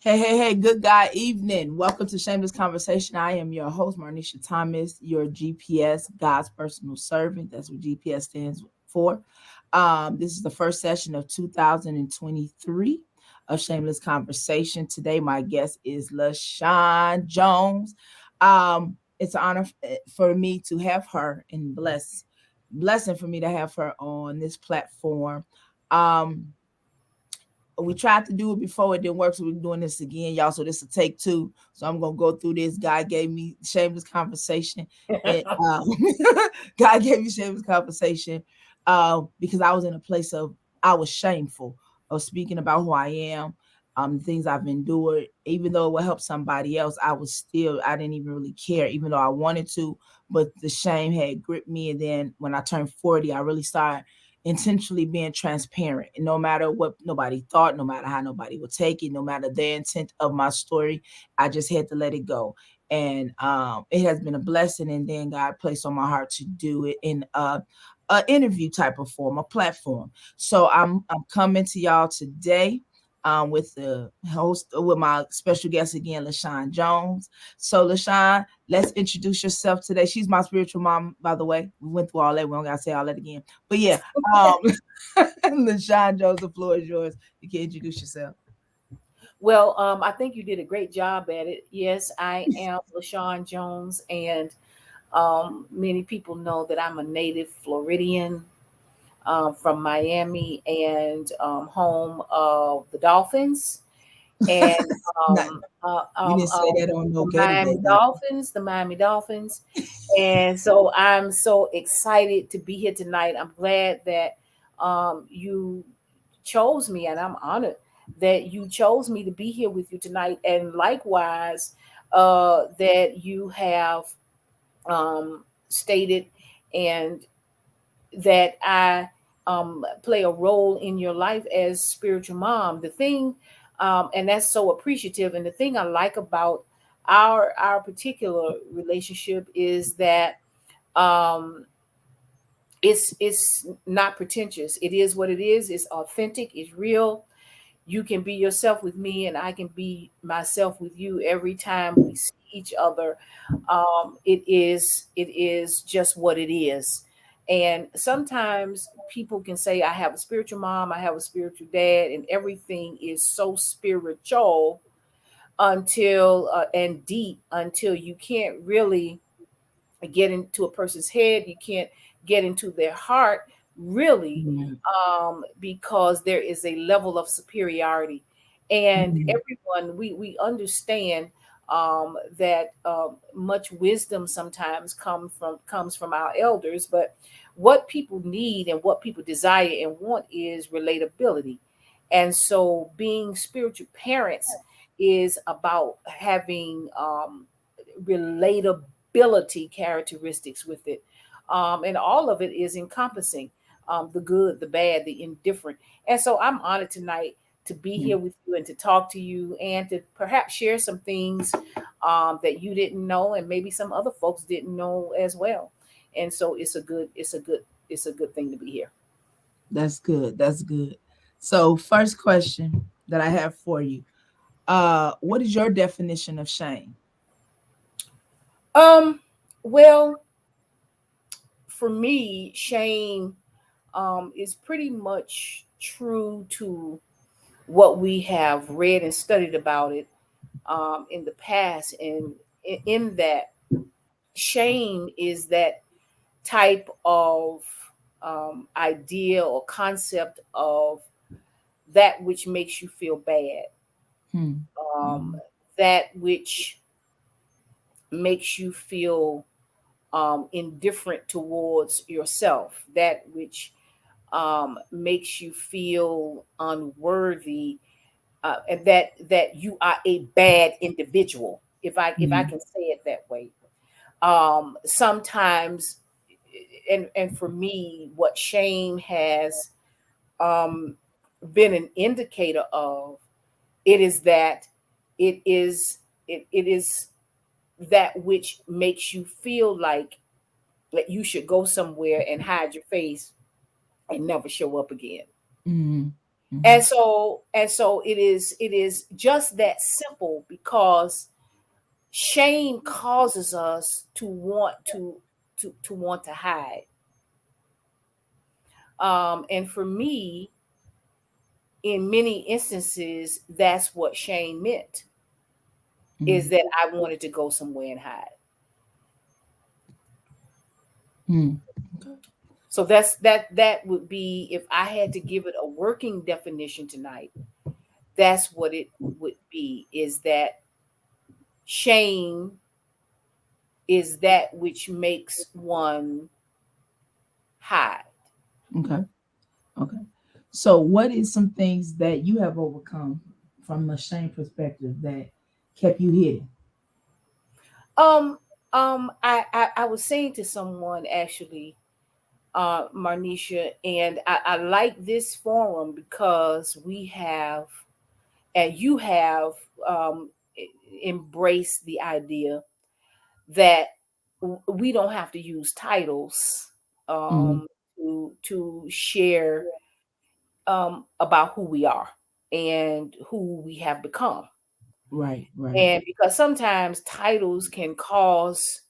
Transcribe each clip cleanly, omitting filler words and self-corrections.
Hey, good guy evening. Welcome to Shameless Conversation. I am your host, Marnisha Thomas, your GPS, God's personal servant. That's what GPS stands for. This is the first session of 2023 of Shameless Conversation. Today, my guest is Lashon Jones. It's an honor for me to have her and blessing for me to have her on this platform. Um, we tried to do it before, it didn't work, so we're doing this again, y'all. So this will take two. So I'm gonna go through this. God gave me shameless conversation, and God gave me shameless conversation because I was in a place of I was shameful of speaking about who I am, things I've endured. Even though it will help somebody else, I didn't even really care, even though I wanted to, but the shame had gripped me. And then when I turned 40, I really started intentionally being transparent, and no matter what nobody thought, no matter how nobody would take it, no matter the intent of my story, I just had to let it go. And it has been a blessing. And then God placed on my heart to do it in a interview type of form, a platform. So I'm coming to y'all today with the host, with my special guest again, Lashon Jones. So Lashon, let's introduce yourself today. She's my spiritual mom, by the way. We went through all that. We don't gotta say all that again. But yeah, um, Lashon Jones, the floor is yours. You can introduce yourself. Well, I think you did a great job at it. Yes, I am Lashon Jones, and many people know that I'm a native Floridian from Miami and home of the Dolphins. And Not, you didn't say that on no the Gator Day. The Miami Dolphins. And so I'm so excited to be here tonight. I'm glad that you chose me, and I'm honored that you chose me to be here with you tonight. And likewise, that you have stated and that I play a role in your life as spiritual mom. The thing, and that's so appreciative. And the thing I like about our particular relationship is that um, it's not pretentious. It is what it is. It's authentic. It's real. You can be yourself with me, and I can be myself with you every time we see each other. It is just what it is. And sometimes people can say, I have a spiritual mom, I have a spiritual dad, and everything is so spiritual until and deep until you can't really get into a person's head. You can't get into their heart, really, Mm, because there is a level of superiority. And mm, everyone, we understand that much wisdom sometimes comes from our elders, but what people need and what people desire and want is relatability. And so being spiritual parents is about having relatability characteristics with it. And all of it is encompassing the good, the bad, the indifferent. And so I'm honored tonight to be mm. here with you and to talk to you and to perhaps share some things that you didn't know and maybe some other folks didn't know as well. And so it's a good thing to be here. That's good. That's good. So first question that I have for you. What is your definition of shame? Um, well, for me, shame is pretty much true to what we have read and studied about it in the past. And in that, shame is that type of idea or concept of that which makes you feel bad, Hmm. um, Mm, that which makes you feel indifferent towards yourself, that which makes you feel unworthy, and that you are a bad individual. If I mm, can say it that way. Sometimes, and for me, what shame has um, been an indicator of it is that it is it is that which makes you feel like that you should go somewhere and hide your face and never show up again. mm. And Mm-hmm. so it is just that simple, because shame causes us to want to hide. And for me, in many instances, that's what shame meant, is Mm-hmm. that I wanted to go somewhere and hide. Mm. Okay. So that would be, if I had to give it a working definition tonight, that's what it would be, is that shame is that which makes one hide. Okay. Okay. So, what is some things that you have overcome from a shame perspective that kept you hidden? Um, I was saying to someone, actually, Marnisha, and I like this forum because we have, and you have, um, embraced the idea that we don't have to use titles, Mm-hmm. um, to share, about who we are and who we have become. Right. Right. And because sometimes titles can cause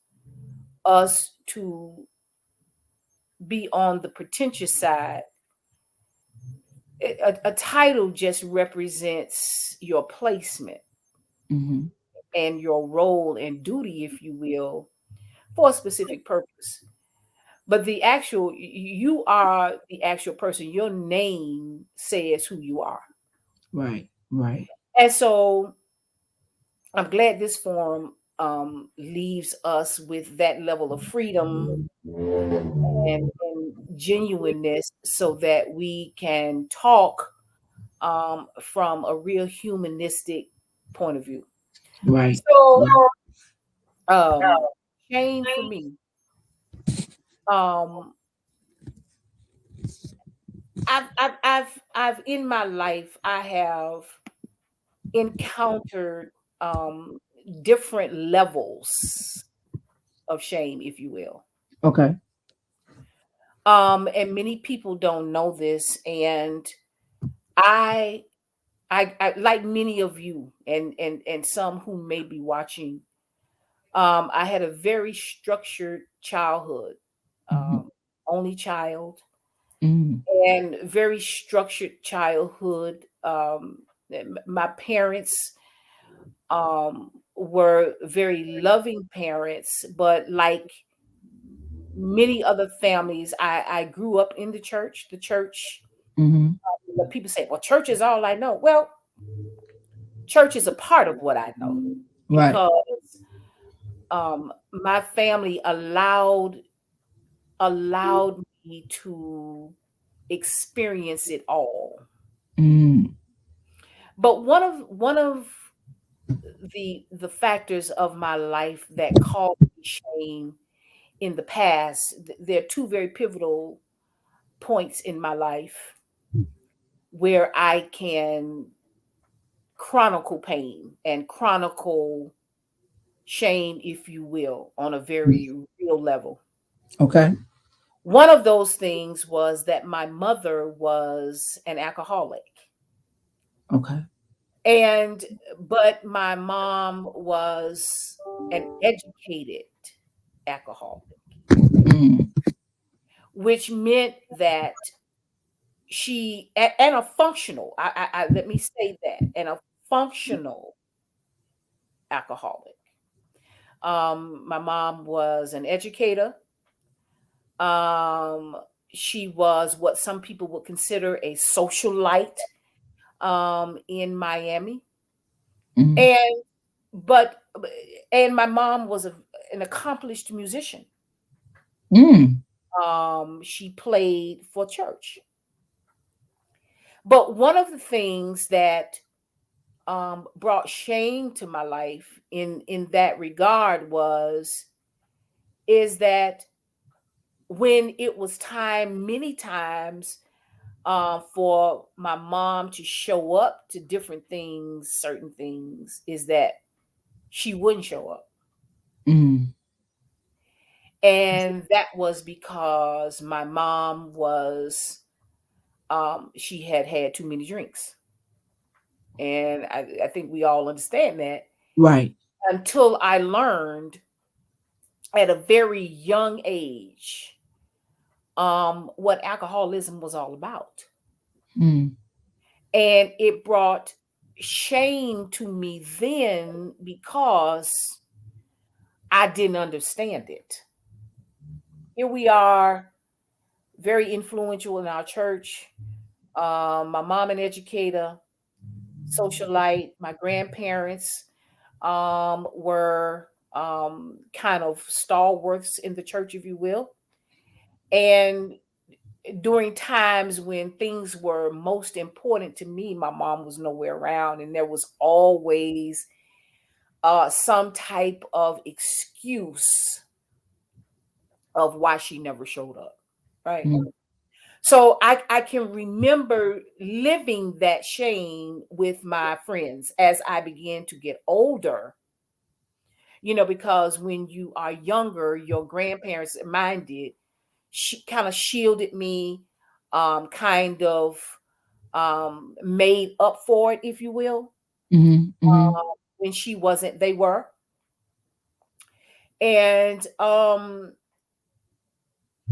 us to be on the pretentious side. A title just represents your placement Mm-hmm. and your role and duty, if you will, for a specific purpose. But you are the actual person. Your name says who you are. Right. Right. And so I'm glad this forum, leaves us with that level of freedom and genuineness, so that we can talk, from a real humanistic point of view. Right. So, Right. um, shame for me, um, I've in my life, I have encountered, um, different levels of shame, if you will. Okay. And many people don't know this, and I, I like many of you, and some who may be watching. I had a very structured childhood, Mm-hmm. um, only child, Mm. and very structured childhood. My parents, were very loving parents, but like many other families, I grew up in the church. The church, Mm-hmm. people say, well, church is all I know. Well, church is a part of what I know, Right. because, my family allowed me to experience it all. Mm. But one of the factors of my life that caused me shame in the past, there are two very pivotal points in my life where I can chronicle pain and chronicle shame, if you will, on a very real level. Okay. One of those things was that my mother was an alcoholic. Okay. And but my mom was an educated alcoholic, Mm. which meant that and a functional, let me say that, and a functional alcoholic. My mom was an educator. Um, she was what some people would consider a socialite, in Miami. Mm. And but and my mom was an accomplished musician. Mm. She played for church. But one of the things that, brought shame to my life in that regard is that when it was time, many times, for my mom to show up to different things, certain things, is that she wouldn't show up. Mm. And that was because my mom was, she had had too many drinks. And I think we all understand that, Right. until I learned at a very young age what alcoholism was all about. Mm. And it brought shame to me then because I didn't understand it. Here we are, very influential in our church. My mom, an educator, socialite. My grandparents were kind of stalwarts in the church, if you will. And during times when things were most important to me, my mom was nowhere around, and there was always some type of excuse of why she never showed up. Right. Mm. So I can remember living that shame with my friends as I began to get older, because when you are younger, your grandparents, mine did, she kind of shielded me, kind of made up for it, if you will. Mm-hmm. Mm-hmm. When she wasn't, they were. And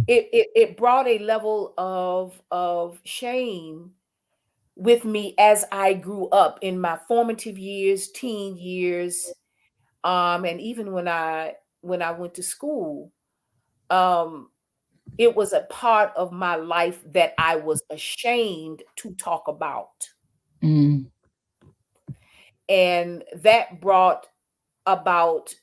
it brought a level of shame with me as I grew up in my formative years, teen years, and even when I went to school. Um, it was a part of my life that I was ashamed to talk about. Mm. And that brought about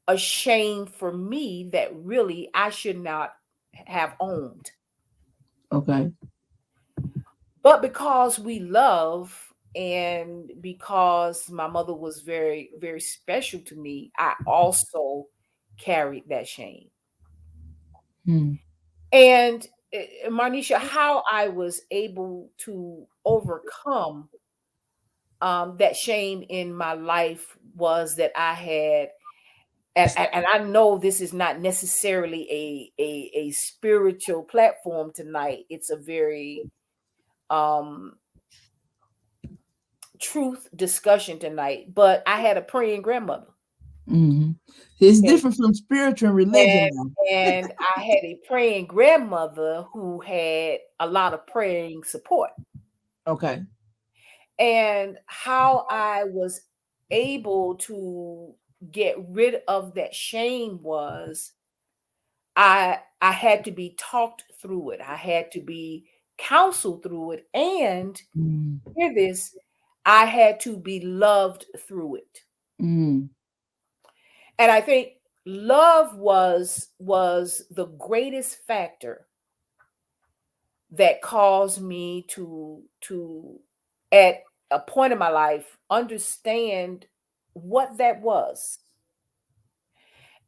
a shame for me that really I should not have owned. Okay. But because we love, and because my mother was very, very special to me, I also carried that shame. Mm. And Marnisha, how I was able to overcome that shame in my life was that I had, and I know this is not necessarily a spiritual platform tonight. It's a very um truth discussion tonight, but I had a praying grandmother. Mm-hmm. It's Okay. different from spiritual and And religion, though. I had a praying grandmother who had a lot of praying support. Okay. And how I was able to get rid of that shame was I had to be talked through it. I had to be counseled through it. And Mm. hear this, I had to be loved through it. Mm. And I think love was the greatest factor that caused me to at a point in my life understand what that was,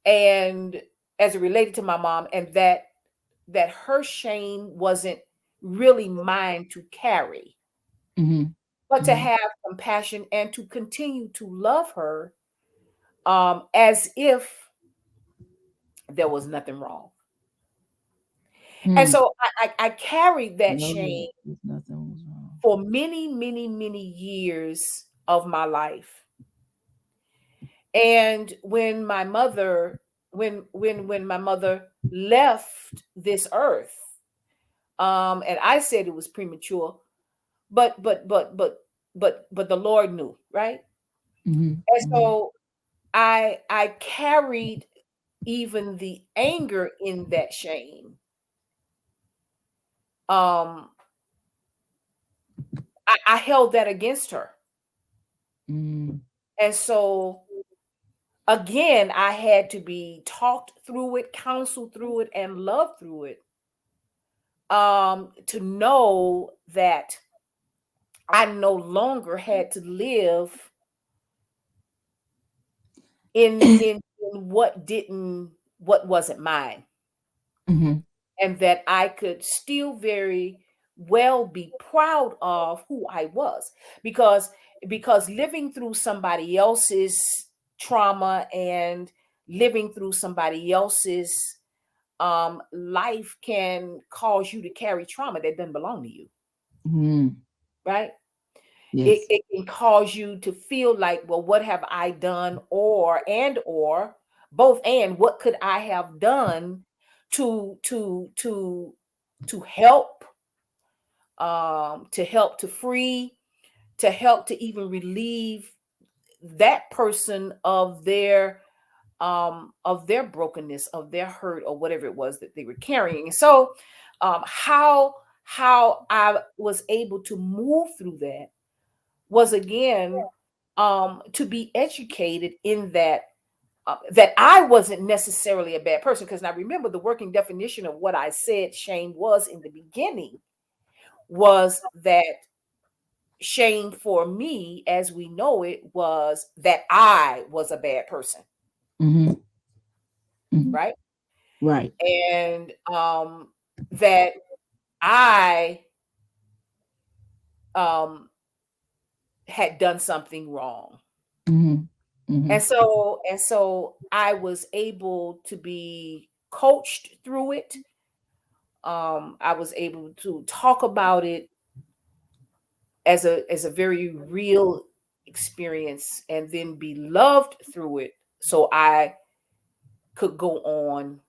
and as it related to my mom, and that her shame wasn't really mine to carry, Mm-hmm. but to Mm-hmm. have compassion and to continue to love her, as if there was nothing wrong. And Mm. so I carried that No, shame there's nothing was wrong. for many, many, many years of my life. And when my mother left this earth, and I said it was premature, but the Lord knew, right? Mm-hmm. And Mm-hmm. so I carried even the anger in that shame. Um, I held that against her. Mm. And so again, I had to be talked through it, counseled through it, and loved through it, to know that I no longer had to live in what wasn't mine, Mm-hmm. and that I could still very well be proud of who I was, because living through somebody else's trauma and living through somebody else's life can cause you to carry trauma that doesn't belong to you. Mm-hmm. right? it, Yes. it can cause you to feel like, well, what have I done, or both, and what could I have done to to to to help, to help, to free, to help, to even relieve that person of their brokenness, of their hurt, or whatever it was that they were carrying. So how I was able to move through that was, again, to be educated in that, that I wasn't necessarily a bad person. Because now, remember, the working definition of what I said shame was in the beginning was that shame for me, as we know it, was that I was a bad person, Mm-hmm. Mm-hmm. right? Right. And that I um, had done something wrong. Mm-hmm. Mm-hmm. And so I was able to be coached through it. I was able to talk about it as a very real experience, and then be loved through it, so I could go on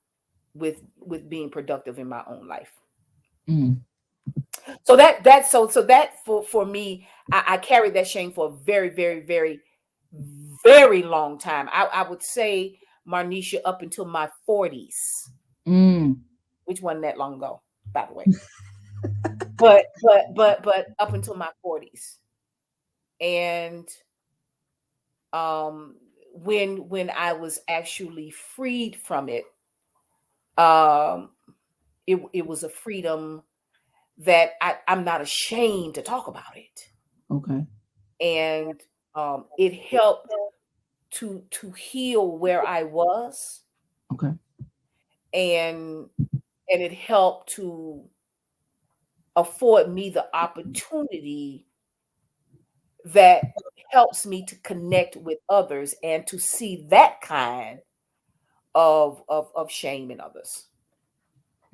with being productive in my own life. Mm-hmm. So that for me, I carried that shame for a very, very, very, very long time. I would say, Marnisha, up until my 40s, Mm. which wasn't that long ago, by the way. But up until my 40s. And um when I was actually freed from it, um it was a freedom that I'm not ashamed to talk about it. Okay. And it helped to heal where I was, Okay. and it helped to afford me the opportunity that helps me to connect with others and to see that kind of shame in others.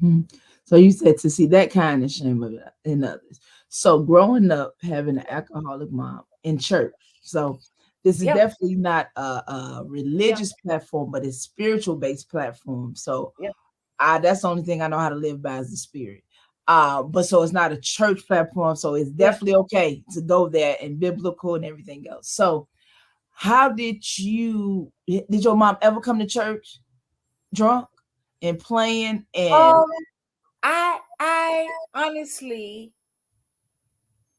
Mhm. So you said to see that kind of shame of it in others. So growing up having an alcoholic mom in church. So this is Yeah, definitely not a yeah, religious platform, but it's spiritual based platform. So yeah, that's the only thing I know how to live by is the spirit. But so it's not a church platform. So it's yeah. definitely okay to go there and biblical and everything else. So how did your mom ever come to church drunk and playing and Um, I honestly,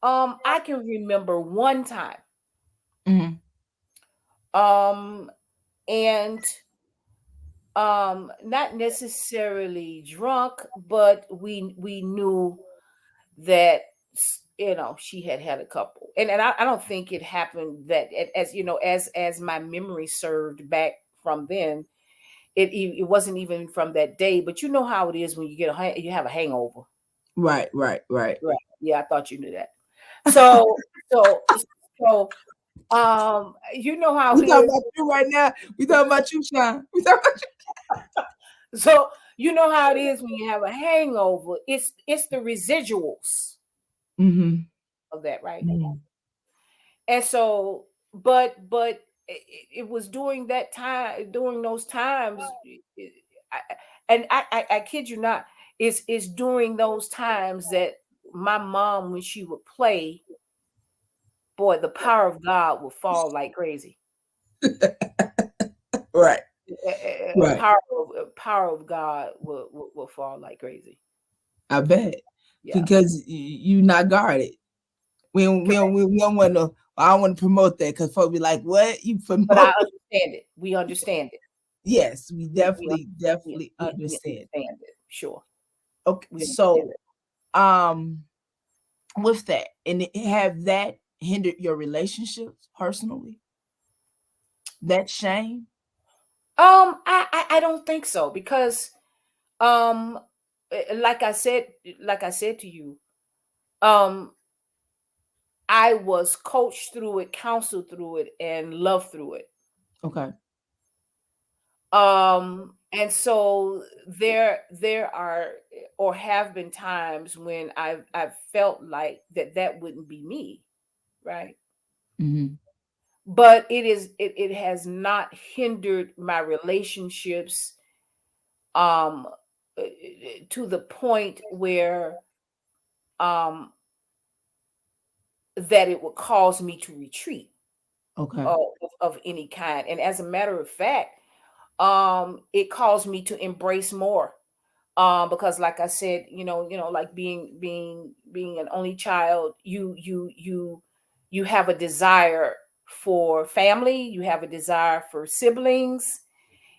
I can remember one time, mhm, um, and not necessarily drunk, but we knew that, she had a couple, and I don't think it happened that, as as my memory served back from then. It wasn't even from that day, but you know how it is when you have a hangover. right, right, right. Right. Yeah, I thought you knew that. So so so you know how We it talking is. about you right now. We talking about you, Sean. We talking about So you know how it is when you have a hangover. It's the residuals you. Mm-hmm. of that, right? Mm-hmm. And so, but it was during that time, during those times, I, and I kid you not, it's during those times that my mom, when she would play, boy, the power of God would fall like crazy. Right, A right. power of God will fall like crazy. I bet Yeah, because you not guarded. correct. We don't want to. I don't want to promote that because folks be like, "What you But I promote?" understand it. We understand it. Yes, we We we definitely, definitely we understand. understand it. Sure, Okay, we understand so it. um, with that, and have that hindered your relationships personally? That shame. I don't think so, because um, like I said, to you, um, I was coached through it, counseled through it, and loved through it. Okay. And so there are or have been times when I've felt like that wouldn't be me, right? Mm-hmm. But it has not hindered my relationships um to the point where um that it would cause me to retreat Okay. of any kind. And as a matter of fact, it caused me to embrace more, because like I said, like being an only child, you have a desire for family, you have a desire for siblings.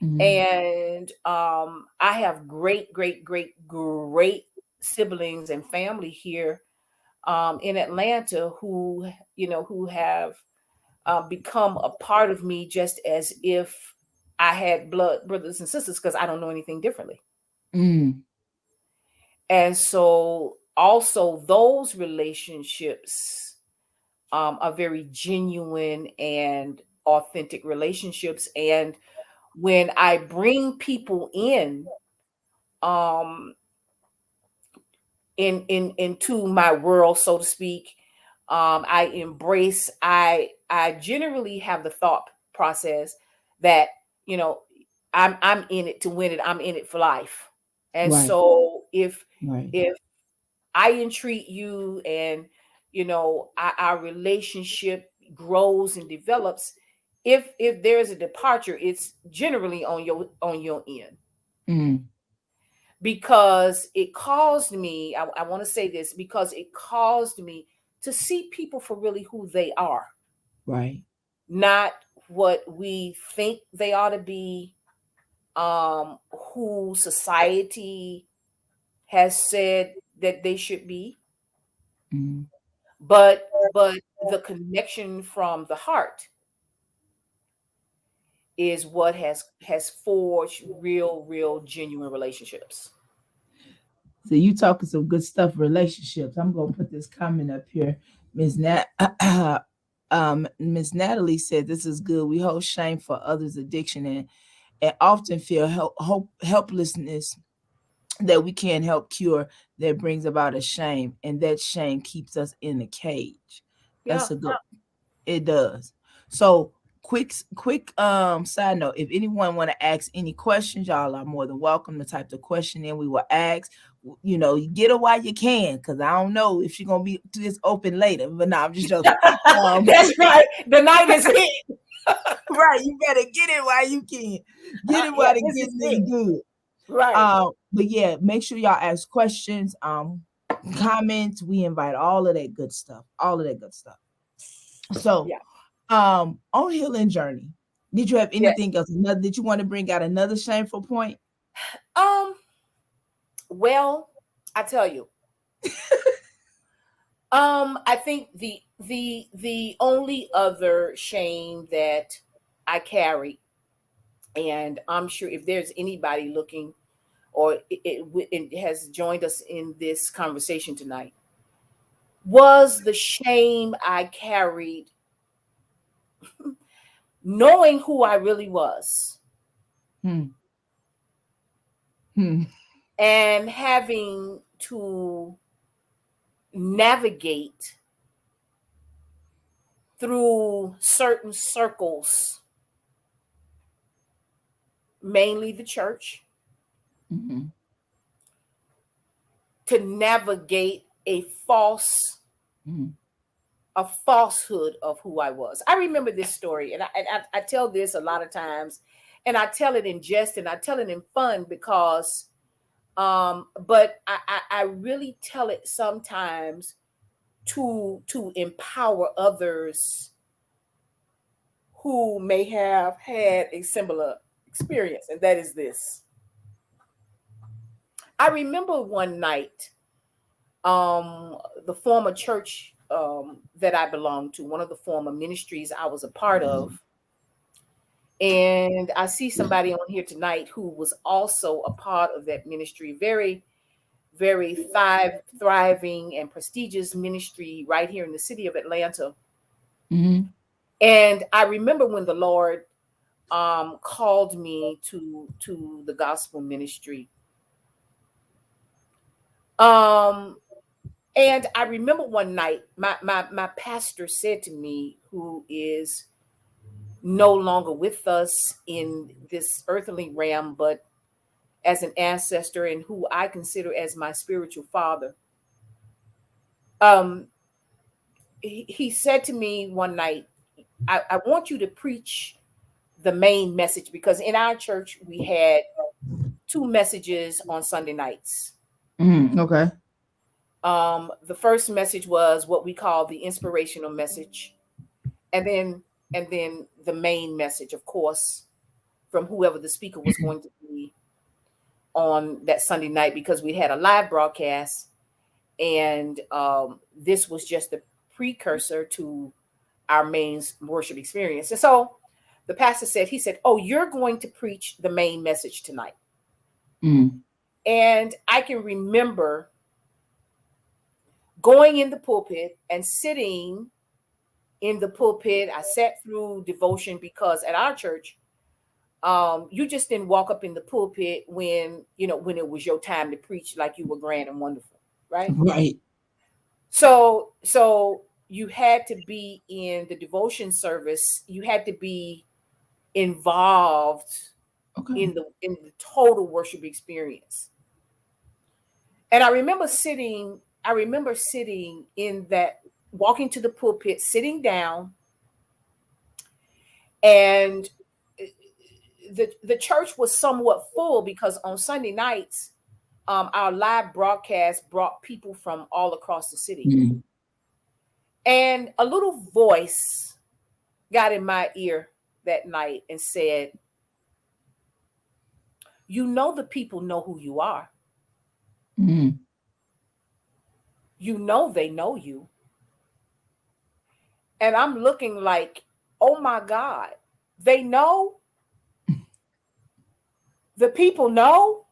Mm-hmm. And I have great siblings and family here in Atlanta who who have become a part of me, just as if I had blood brothers and sisters, because I don't know anything differently. Mm. And so also those relationships are very genuine and authentic relationships. And when I bring people um into my world, so to speak, I embrace, I generally have the thought process that, you know I'm in it to win it, I'm in it for life. And Right. so Right. if I entreat you, and our relationship grows and develops, if there's a departure, it's generally on your end, Mm. because it caused me, I want to say this, because it caused me to see people for really who they are, Right. not what we think they ought to be, um who society has said that they should be, Mm. but the connection from the heart is what has forged real genuine relationships. So you talking some good stuff, relationships. I'm gonna put this comment up here. Miss Nat Miss Natalie said this is good. We hold shame for others' addiction and often feel helplessness that we can't help cure that brings about a shame, and that shame keeps us in a cage. Yeah. That's a good. It does. So quick side note, if anyone want to ask any questions, y'all are more than welcome to type the question in. We will ask. You get her while you can, because I don't know if she's gonna be this open later. But no, I'm just joking. Um, That's right. The night is hit. right, you better get it while you can. Get it Yeah, while the this is getting is it. good. Right. But yeah, make sure y'all ask questions, comments. We invite all of that good stuff. All of that good stuff. So, Yeah. on healing journey, did you have Yeah. anything else? Another, did you want to bring out another shameful point? Um, well, I tell you, I think the only other shame that I carry, and I'm sure if there's anybody looking, or it has joined us in this conversation tonight, was the shame I carried knowing who I really was, Hmm. Hmm. and having to navigate through certain circles, mainly the church, Hmm. to navigate Hmm. a falsehood of who I was. I remember this story, and I tell this a lot of times, and I tell it in jest and I tell it in fun, because but I really tell it sometimes to empower others who may have had a similar experience, and that is this. I remember one night, um, the former church that I belonged to, one of the former ministries I was a part of, and I see somebody on here tonight who was also a part of that ministry, very thriving and prestigious ministry right here in the city of Atlanta. Hmm. And I remember when the Lord called me to the gospel ministry. Um, and I remember one night, my pastor said to me, who is no longer with us in this earthly realm, but as an ancestor and who I consider as my spiritual father. Um, he said to me one night, I want you to preach the main message, because in our church we had two messages on Sunday nights. Okay. The first message was what we call the inspirational message, and then the main message, of course, from whoever the speaker was going to be on that Sunday night, because we had a live broadcast, and this was just the precursor to our main worship experience. And so the pastor said, he said, "Oh, you're going to preach the main message tonight." Mm. And I can remember going in the pulpit and sitting in the pulpit. I sat through devotion, because at our church, you just didn't walk up in the pulpit when, when it was your time to preach, like you were grand and wonderful, right? Right. So you had to be in the devotion service. You had to be involved Okay. in the total worship experience. And I remember sitting in that, walking to the pulpit, sitting down, and the church was somewhat full, because on Sunday nights, our live broadcast brought people from all across the city. Mm. And a little voice got in my ear that night and said, "You know, the people know who you are. Mm. You know, they know you." And I'm looking like, oh my God, they know? The people know?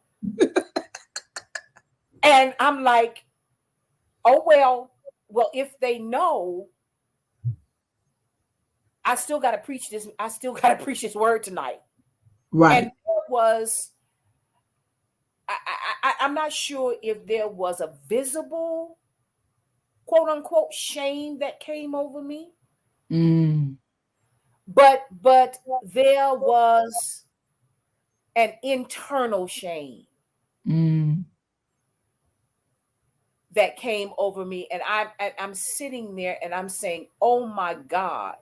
And I'm like, oh, well, if they know, I still got to preach this. I still got to preach this word tonight. And Right. there was, I'm not sure if there was a visible, quote unquote, shame that came over me, Mm. but there was an internal shame Mm. that came over me, and I'm sitting there and I'm saying, "Oh my God,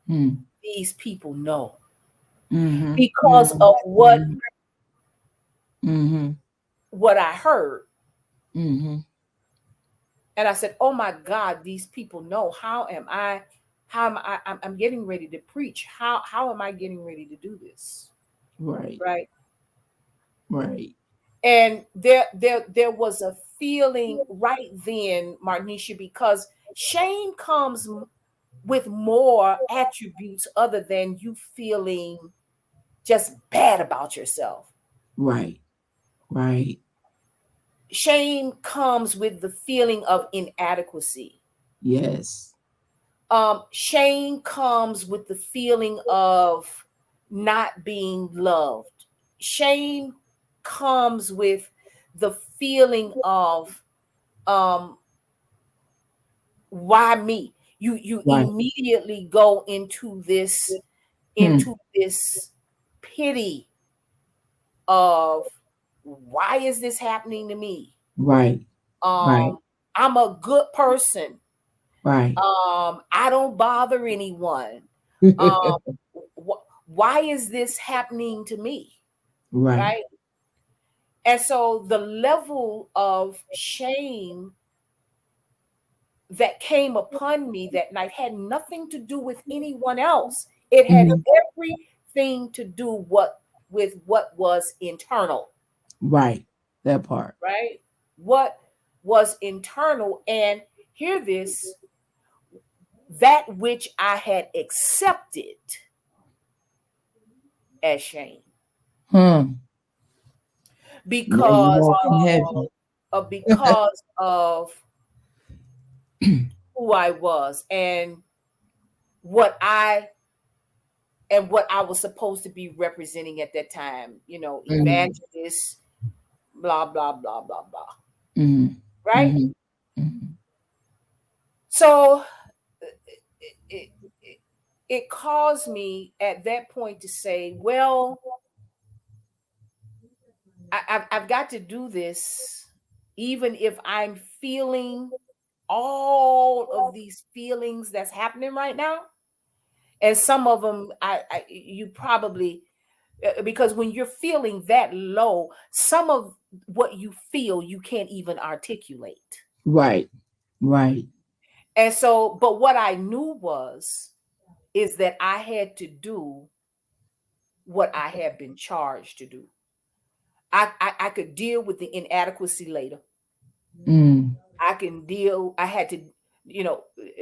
Mm. these people know Mm-hmm. because Mm-hmm. of what Mm-hmm. Mm-hmm. what I heard." Mm-hmm. And I said, "Oh my God, these people know. How am I? I'm getting ready to preach. How am I getting ready to do this?" Right. Right? Right. And there was a feeling right then, Marnisha, because shame comes with more attributes other than you feeling just bad about yourself. Right. Right. Shame comes with the feeling of inadequacy. Yes. Shame comes with the feeling of not being loved. Shame comes with the feeling of, um, why me? You Right. immediately go into this, Hmm. pity of, why is this happening to me? Right. Right. Um, I'm a good person. Right. I don't bother anyone. Um, why is this happening to me? Right. Right? And so the level of shame that came upon me that night had nothing to do with anyone else. It had Mhm. everything to do with what was internal, Right. That part. right? What was internal, and hear this, that which I had accepted as shame, Hmm. Now you because walking heavy. because of who I was and what I and what I was supposed to be representing at that time, Mm-hmm. evangelist, blah, blah, blah, blah, blah. Mm-hmm. Right? Mm-hmm. Mm-hmm. So it, it, it caused me at that point to say, well, I've got to do this, even if I'm feeling all of these feelings that's happening right now. And some of them, you probably, because when you're feeling that low, some of what you feel, you can't even articulate. Right. Right. And so, but what I knew is that I had to do what I had been charged to do. I could deal with the inadequacy later. Mm. I had to,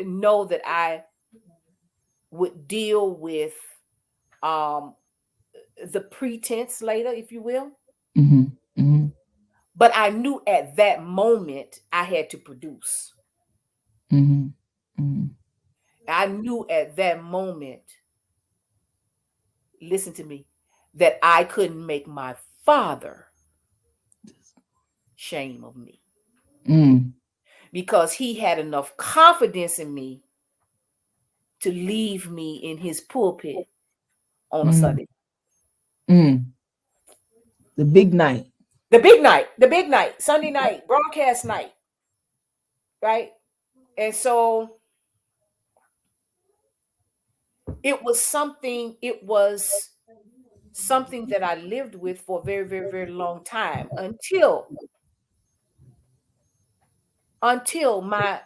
know that I would deal with um the pretense later, if you will. Mm-hmm. Mm-hmm. But I knew at that moment I had to produce. Mm-hmm. Mm-hmm. I knew at that moment, listen to me, that I couldn't make my father shame of me Mm. because he had enough confidence in me to leave me in his pulpit on a Mm. Sunday. Mm. The big night. The big night, Sunday night, broadcast night, right? And so it was something that I lived with for a very, very, very long time until my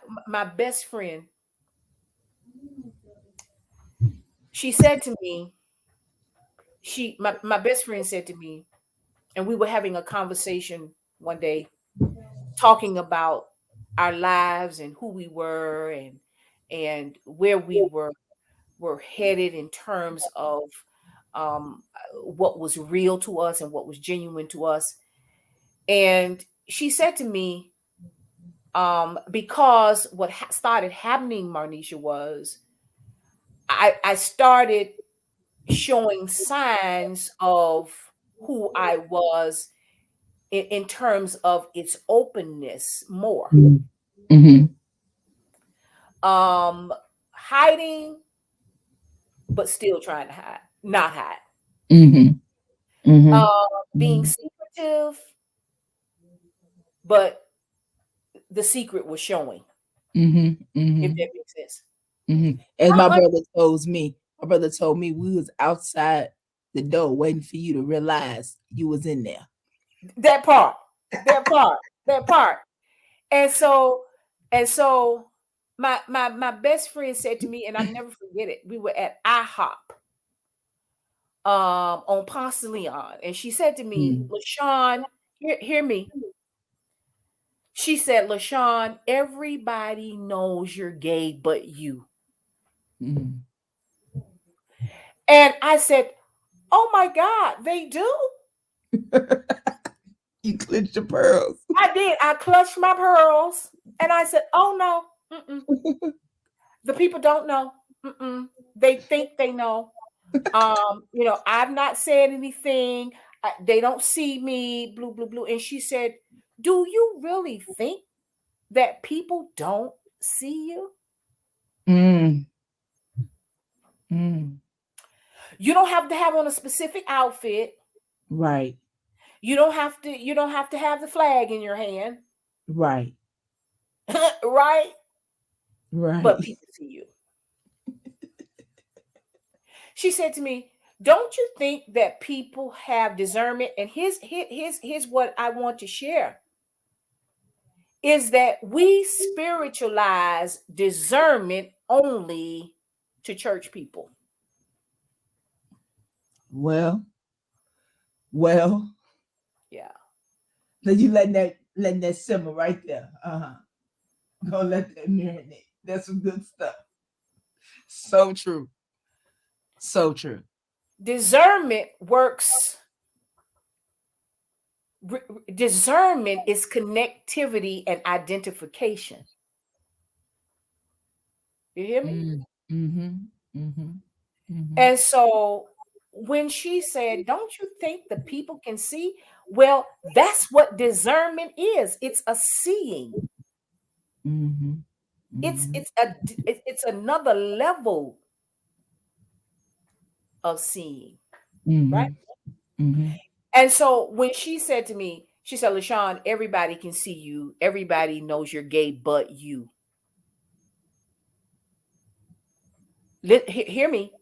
best friend, she said to me, my best friend said to me, and we were having a conversation one day talking about our lives and who we were and where we were headed in terms of um, what was real to us and what was genuine to us. And she said to me, because what started happening, Marnisha, was I started showing signs of who I was in terms of its openness more. Mm. Mm-hmm. Um, Hiding, but still trying to hide, not hide. Mm-hmm. Mm-hmm. Being secretive, but the secret was showing, Mm-hmm. if Mm-hmm. that makes sense. Mm-hmm. As my I, brother told me we was outside the door waiting for you to realize you was in there. that part, that part, that part. And so, and so my best friend said to me, and I never forget it. We were at IHOP on Ponce de Leon, and she said to me, Mm. LaShawn, hear me. She said, LaShawn, everybody knows you're gay but you. Mm. And I said, oh my God, they do? You clenched your pearls. I did. I clutched my pearls and I said, oh no, the people don't know. Mm-mm. They think they know. I've not said anything. They don't see me, blue, blue, blue. And she said, do you really think that people don't see you? Mm. Mm. You don't have to have on a specific outfit. Right. You don't have to have the flag in your hand, Right. right? But Right. people see you. She said to me, don't you think that people have discernment? And here's what I want to share is that we spiritualize discernment only to church people. Well, well, Yeah. let you letting that simmer right there. Uh-huh. Gonna let that marinate. That's some good stuff. So true. So true. Discernment works. Discernment is connectivity and identification. You hear me? Mm. Mm-hmm. Mm-hmm. Mhm. And so when she said, "Don't you think the people can see?" Well, that's what discernment is. It's a seeing. Mhm. It's Mhm. it's a it's another level of seeing, right? Mhm. Mhm. And so when she said to me, she said, "LaShawn, everybody can see you. Everybody knows you're gay, but you." Hear me.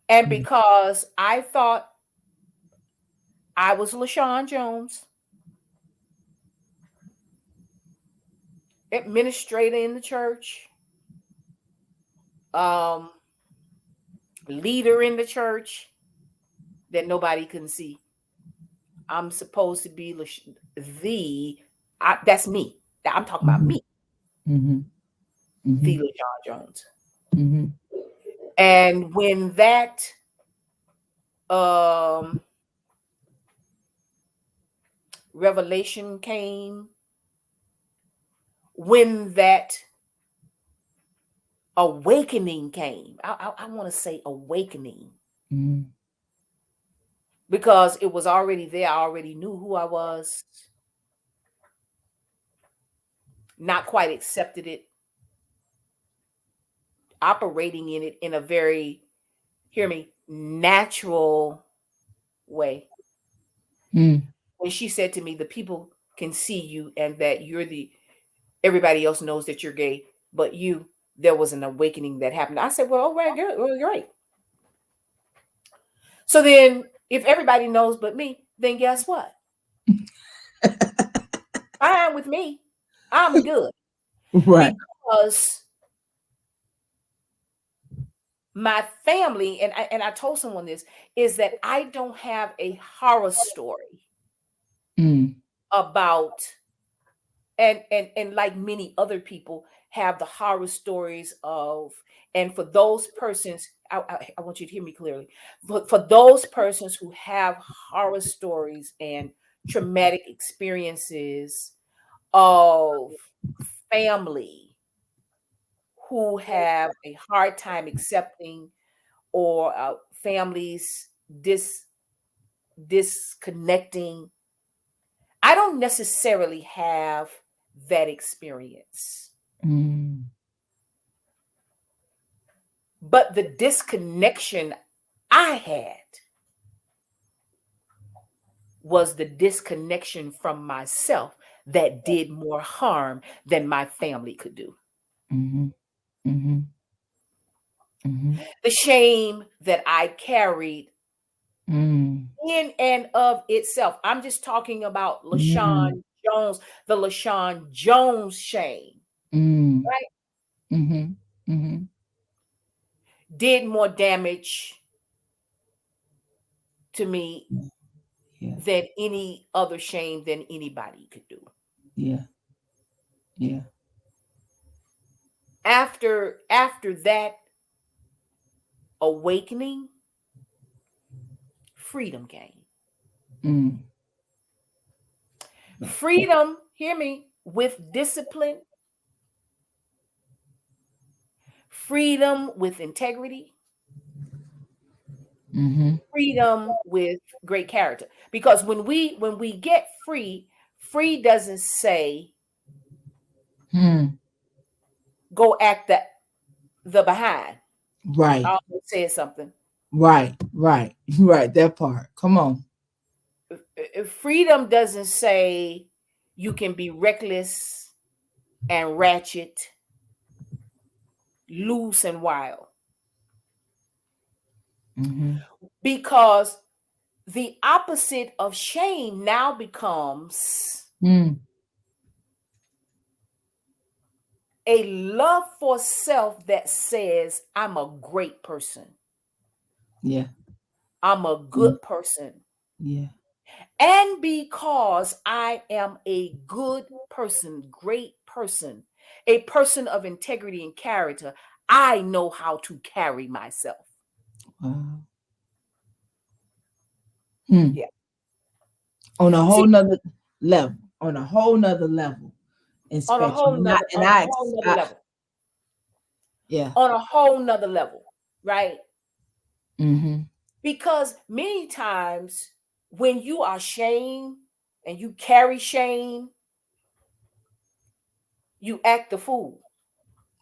And Mhm. because I thought I was Lashon Jones, administrator in the church, um, leader in the church, that nobody can see. I'm supposed to be the, that's me. I'm talking about Mhm. me, Mhm. the Mhm. LaShawn Jones. Mhm. And when that um, revelation came, when that awakening came, I want to say awakening, Mhm. because it was already there. I already knew who I was, not quite accepted it, operating in it in a very, hear me, natural way. Mhm. When she said to me, "The people can see you, and that you're the, everybody else knows that you're gay, but you," there was an awakening that happened. I said, "Well, all right, good, well, great." So then, if everybody knows but me, then guess what? Fine with me. I'm good, Right. because my family, and I told someone this, is that I don't have a horror story Mhm. about, and like many other people have the horror stories of, and for those persons, I want you to hear me clearly. For those persons who have horror stories and traumatic experiences of family who have a hard time accepting, or families dis disconnecting, I don't necessarily have that experience. Mhm. But the disconnection I had was the disconnection from myself that did more harm than my family could do. Mhm. Mhm. Mhm. The shame that I carried Mhm. in and of itself. I'm just talking about Mhm. LaShawn Jones, the LaShawn Jones shame, Mhm. right? Mhm. Mhm. Did more damage to me Yeah. than any other shame than anybody could do. Yeah. Yeah. After that awakening, freedom came. Mhm. Freedom, hear me, with discipline, freedom with integrity, Mhm. freedom with great character. Because when we get free, free doesn't say Mhm. go act the behind. I Right. almost said something. Right. Right. Right. That part. Come on. Freedom doesn't say you can be reckless and ratchet, loose and wild. Mhm. Because the opposite of shame now becomes Mhm. a love for self that says, I'm a great person, Yeah. I'm a Yeah. good person. Yeah. And because I am a good person, great person, a person of integrity and character, I know how to carry myself. Wow. Hmm. Yeah. On a whole See, nother level. On a whole nother level and on a spectrum. whole And I nother, and on a I, whole nother I level, yeah. on a whole nother level, right? Mm-hmm. Because many times when you are shame and you carry shame, you act a fool.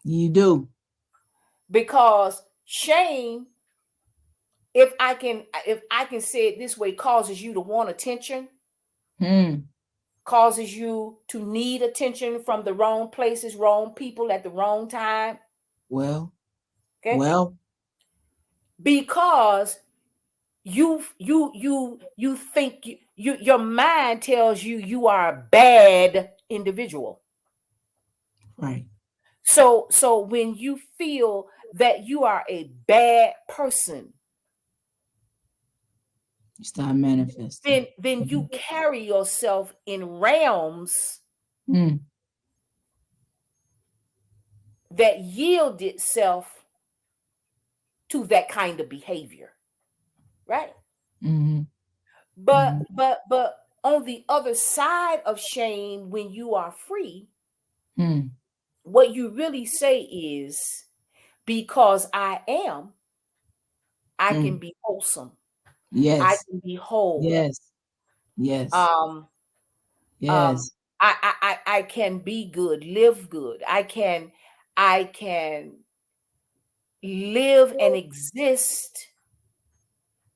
You do. Because shame, if I can say it this way, causes you to want attention, Hmm. causes you to need attention from the wrong places, wrong people at the wrong time. Well, Okay. well, Because you think your mind tells you you are a bad individual. right. So when you feel that you are a bad person, You start manifesting. then you carry yourself in realms Mm-hmm. that yield itself to that kind of behavior, right? Mm-hmm. But on the other side of shame, when you are free, Mm-hmm. what you really say is, because I am, I can Mm. be wholesome, I Yes. can be whole. Yes. Yes. um um Yes. I can be good, live good. I can live and exist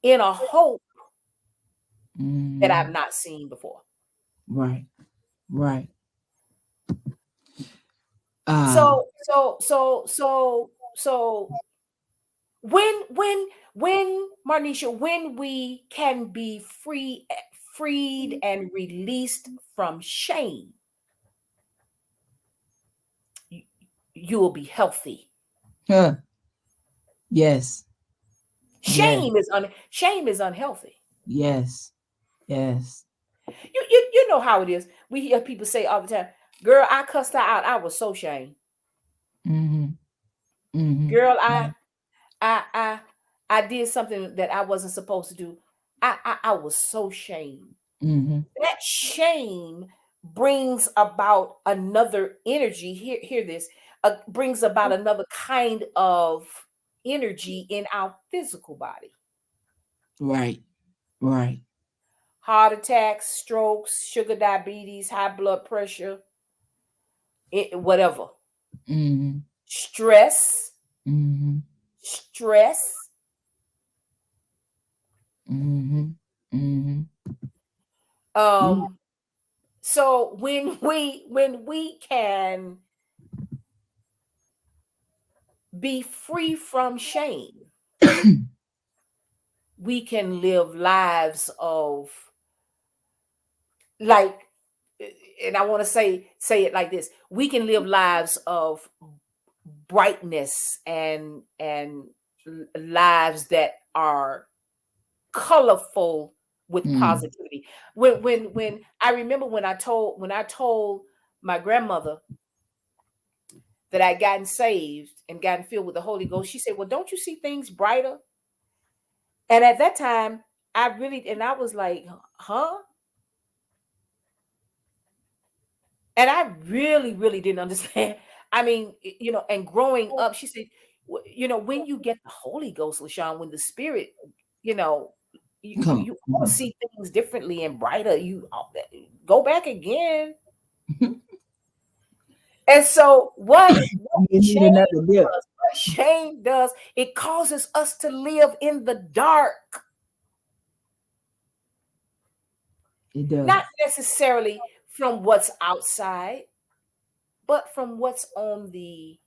in a hope that I've Mm-hmm. not seen before. Right. Right. Ah. So when Marnisha, when we can be freed and released from shame, you, you will be healthy. Huh. Yes. Yes. Shame is unhealthy. Yes. Yes. You know how it is. We hear people say all the time, "Girl, I cussed her out. I was so shamed. Mm-hmm. Mm-hmm. Girl, I I I did something that I wasn't supposed to do. I was so shamed." Mm-hmm. That shame brings about another energy. Hear this. Brings about another kind of energy in our physical body. Right. Right. Heart attacks, strokes, sugar diabetes, high blood pressure, whatever. Mm-hmm. Stress, Mm-hmm. stress. Mm-hmm. Mm-hmm. Yeah. Um, so when we can be free from shame, we can live lives of, like, and I want to say it like this: we can live lives of brightness and lives that are colorful with Mm. positivity. When I remember when I told my grandmother that I gotten saved and gotten filled with the Holy Ghost, she said, "Well, don't you see things brighter?" And at that time, I was like, "Huh?" And I really didn't understand. I mean, and growing up, she said, when you get the Holy Ghost, LaShawn, when the Spirit, you know, you you, Come you all on. see things differently and brighter. You go back again. And so what You need shame another dip. does, what shame does, it causes us to live in the dark, It does. not necessarily from what's outside, but from what's on the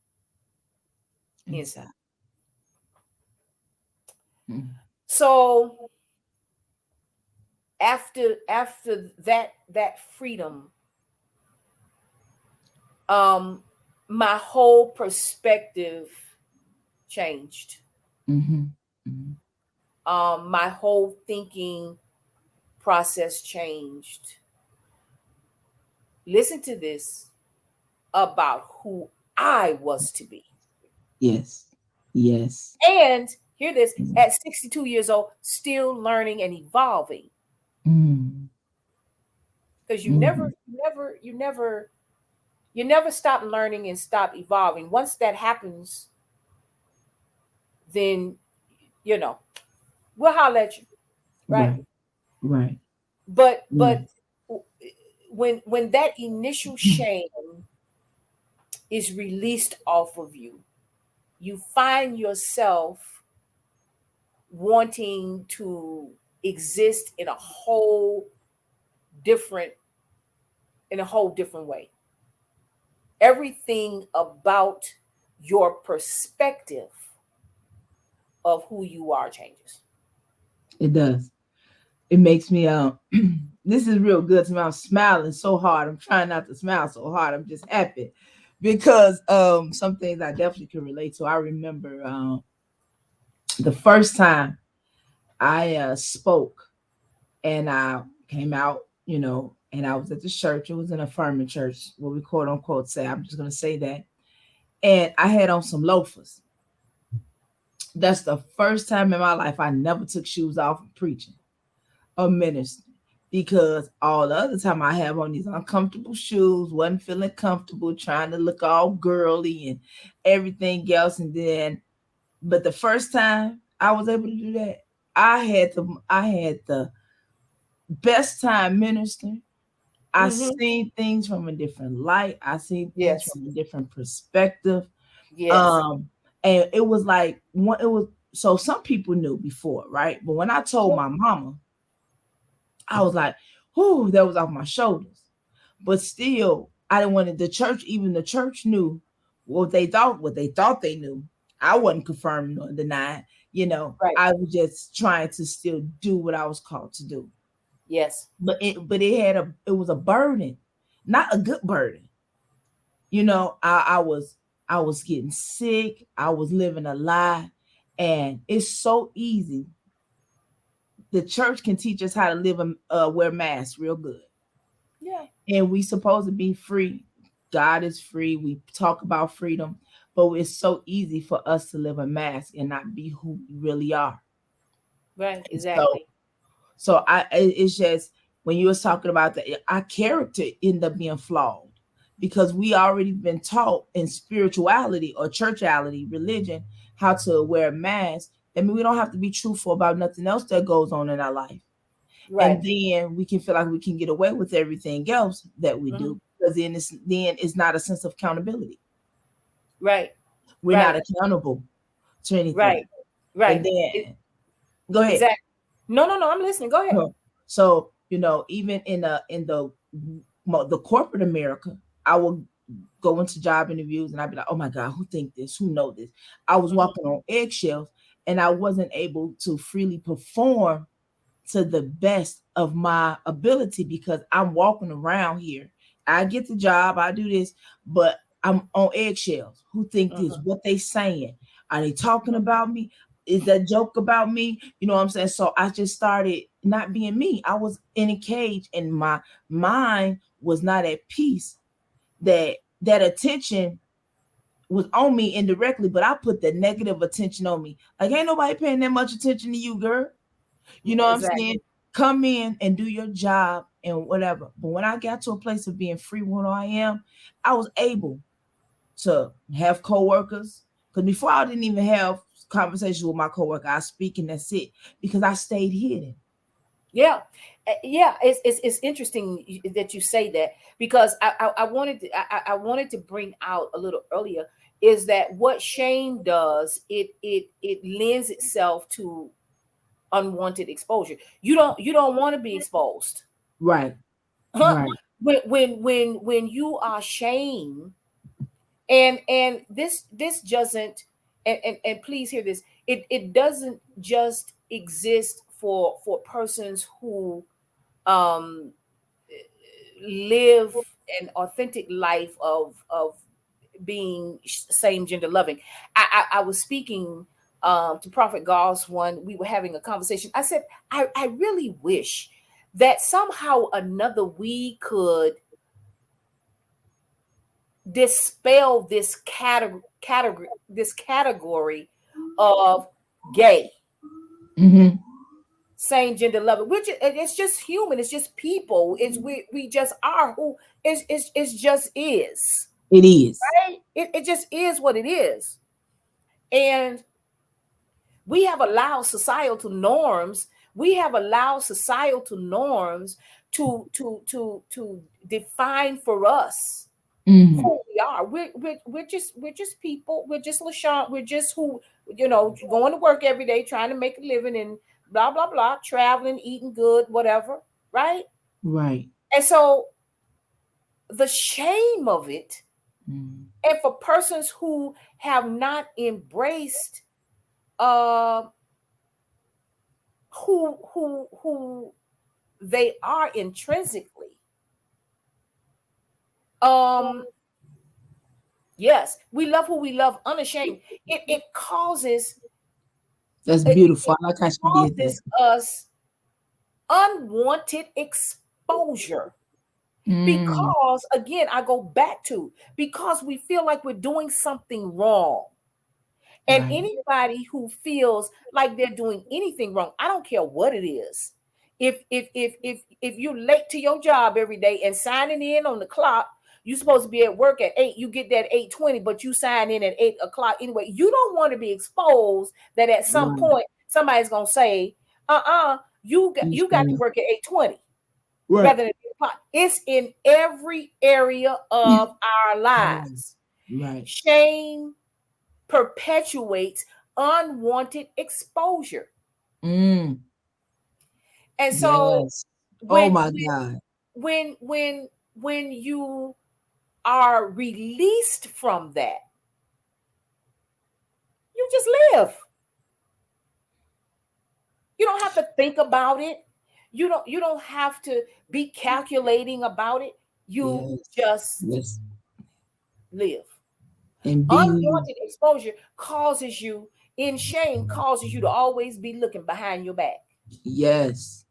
inside. Inside. Mm. So after that freedom, um my whole perspective changed. Mm-hmm. Mm-hmm. My whole thinking process changed. Listen to this about who I was to be. Yes. Yes. And hear this, at 62 years old, still learning and evolving. Mm. Because you Mm-hmm. never, you never, you never, you never stop learning and stop evolving. Once that happens, then you know. we'll holler at you, right? Right. Right. But Right. when that initial shame is released off of you, you find yourself wanting to exist different in a whole different way. Everything about your perspective of who you are changes. It does. It makes me this is real good to me. I'm smiling so hard. I'm trying not to smile so hard. I'm just happy because some things I definitely can relate to. I remember the first time I spoke and I came out, and I was at the church. It was an affirming church, what we quote unquote say. I'm just gonna say that. And I had on some loafers. That's the first time in my life I never took shoes off preaching or ministering. Because all the other time I have on these uncomfortable shoes, wasn't feeling comfortable, trying to look all girly and everything else. And then, but the first time I was able to do that, I had the best time ministering. I Mm-hmm. seen things from a different light. I seen things Yes. from a different perspective. Yes. Um, and it was like one. It was so some people knew before, right? But when I told Sure. my mama, I was like, "Whoo!" That was off my shoulders. But still, I didn't want it. The church, even the church, knew what they thought they knew. I wasn't confirming nor denying. Right. I was just trying to still do what I was called to do. Yes. But it was a burden, not a good burden. I was getting sick. I was living a lie, and it's so easy. The church can teach us how to live and wear masks real good, Yeah. and we supposed to be free. God is free. We talk about freedom, but it's so easy for us to live a mask and not be who we really are. Right. So Exactly. it's just when you was talking about that, our character end up being flawed because we already been taught in spirituality or churchality, religion, how to wear a mask. I mean, we don't have to be truthful about nothing else that goes on in our life, Right. and then we can feel like we can get away with everything else that we Hmm. do because then it's not a sense of accountability. Right. We're not Right. accountable to Right. anything, and Right. then go ahead. Exactly. No, no, no. I'm listening. Go ahead. So even in the corporate America, I will go into job interviews and I'd be like, oh my God, who think this? Who know this? I was Hmm. walking on eggshells and I wasn't able to freely perform to the best of my ability because I'm walking around here. I get the job, I do this, but I'm on eggshells. Who think this? Hmm. What they saying? Are they talking about me? Is that joke about me? You know what I'm saying? So I just started not being me. I was in a cage and my mind was not at peace. That attention was on me indirectly, but I put the negative attention on me. Like ain't nobody paying that much attention to you, girl. You know what I'm saying? Exactly. Come in and do your job and whatever. But when I got to a place of being free with who I am, I was able to have coworkers. Because before I didn't even have conversations with my coworker. I speak and that's it. Because I stayed hidden. Yeah. Yeah. It's interesting that you say that because I wanted to bring out a little earlier is that what shame does it lends itself to unwanted exposure. You don't want to be exposed. Right. Right. When you are shamed, and this doesn't, and please hear this, it doesn't just exist for persons who um live an authentic life of being same gender loving. I was speaking to Prophet Goss one. We were having a conversation. I said, I really wish that somehow or another we could dispel this category of gay, Mm-hmm. same gender loving, which it's just human. It's just people. We just are who it's just is. It is. Right? It just is what it is. And We have allowed societal norms. We have allowed societal norms to define for us Mm. who we are. We're just people. We're just Lashon. We're just who, going to work every day, trying to make a living, and blah blah blah, traveling, eating good, whatever, right? Right. And so the shame of it, Mm. and for persons who have not embraced uh who they are intrinsically, um yes, we love who we love unashamed. It causes, That's it, beautiful. it I like how she did that. causes us unwanted exposure, Mm. because again, I go back to, because we feel like we're doing something wrong. And Right. anybody who feels like they're doing anything wrong, I don't care what it is. If you're late to your job every day and signing in on the clock, you're supposed to be at work at 8, you get that 8:20, but you sign in at 8 o'clock anyway. You don't want to be exposed that at some Right. point somebody's gonna say, You you got to should. work at 8:20 Right. rather than 8 o'clock. It's in every area of our Right. lives. Right. Shame perpetuates unwanted exposure. Mm. And so Yes. Oh when my God. when you are released from that, you just live. You don't have to think about it. You don't have to be calculating about it. You Yes. just Yes. live. And be who you. Unwanted exposure causes you, in shame, causes you to always be looking behind your back, Yes.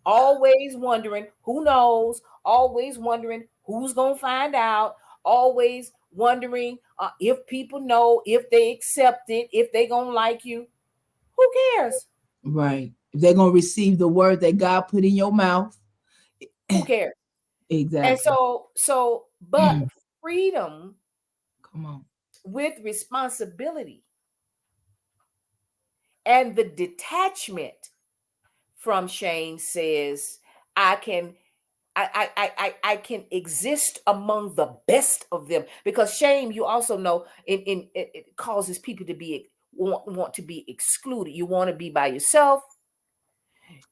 always wondering who knows, always wondering who's going to find out, always wondering if people know, if they accept it, if they going to like you. Who cares? Right. If they're gonna receive the word that God put in your mouth. Who cares? And Exactly. but freedom Come on. with responsibility and the detachment from shame says, I can I can exist among the best of them, because shame, you also know, it causes people to be want to be excluded. You want to be by yourself,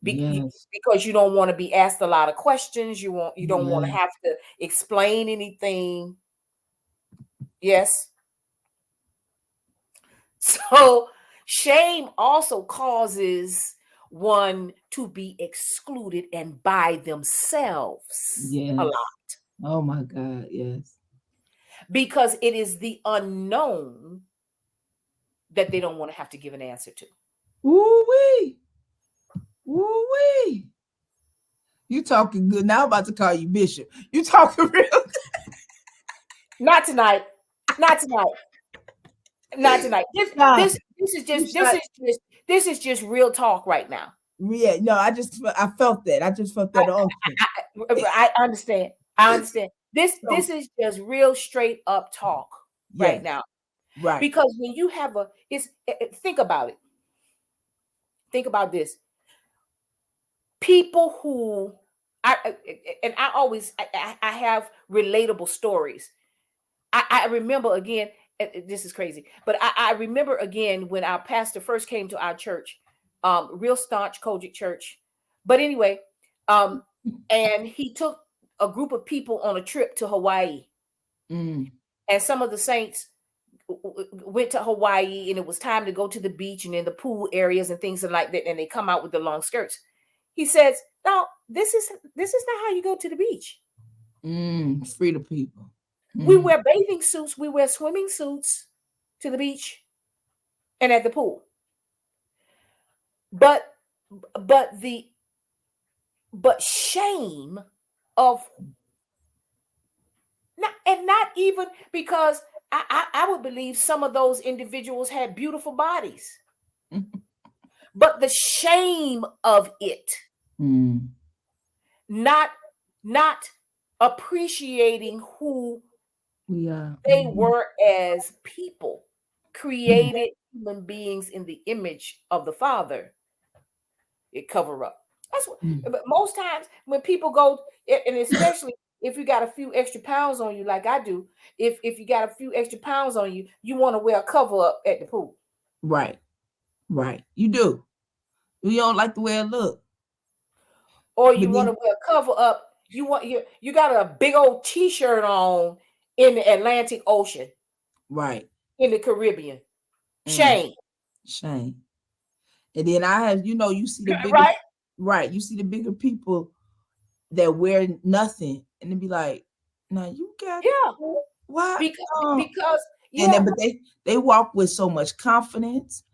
Yes. because you don't want to be asked a lot of questions. You don't want to Yes. have to explain anything. Yes. So shame also causes one to be excluded and by themselves a Yes. lot, Oh my God. Yes. because it is the unknown that they don't want to have to give an answer to. Woo wee. Woo wee. You talking good. Now I'm about to call you Bishop. You talking real Not tonight. Not tonight. Not tonight. This nah. this this is You just this shot is just this is just real talk right now. yeah, no, I felt that. I just felt that also. I understand. I understand. This So is just real straight up talk right yes, now. right. Because when you have a it's think about it. Think about this. People who and I always I have relatable stories. I remember again, this is crazy, but I remember again when our pastor first came to our church, real staunch Kojic church. But anyway, um, and he took a group of people on a trip to Hawaii, Mm, and some of the saints went to Hawaii, and it was time to go to the beach and in the pool areas and things like that, and they come out with the long skirts. He says, "Now this is not how you go to the beach. free the people. We Hmm. wear bathing suits, we wear swimming suits to the beach and at the pool. But but the but shame of not even because I would believe some of those individuals had beautiful bodies, but the shame of it, Mm, not not appreciating who we are. they were as people. created human beings in the image of the Father, it cover up. That's what. Mm. But most times when people go, and especially if you got a few extra pounds on you, like I do, if you got a few extra pounds on you, you want to wear a cover up at the pool, Right, right. You do. You don't like the way it look, or but you want then to wear a cover up. You got a big old T-shirt on in the Atlantic Ocean, right. in the Caribbean. Mm, Shame, shame. And then I have, you see the bigger, right? right? You see the bigger people that wear nothing, and then be like, "Now you got Yeah, what?" because Um, because and yeah, then, but they walk with so much confidence.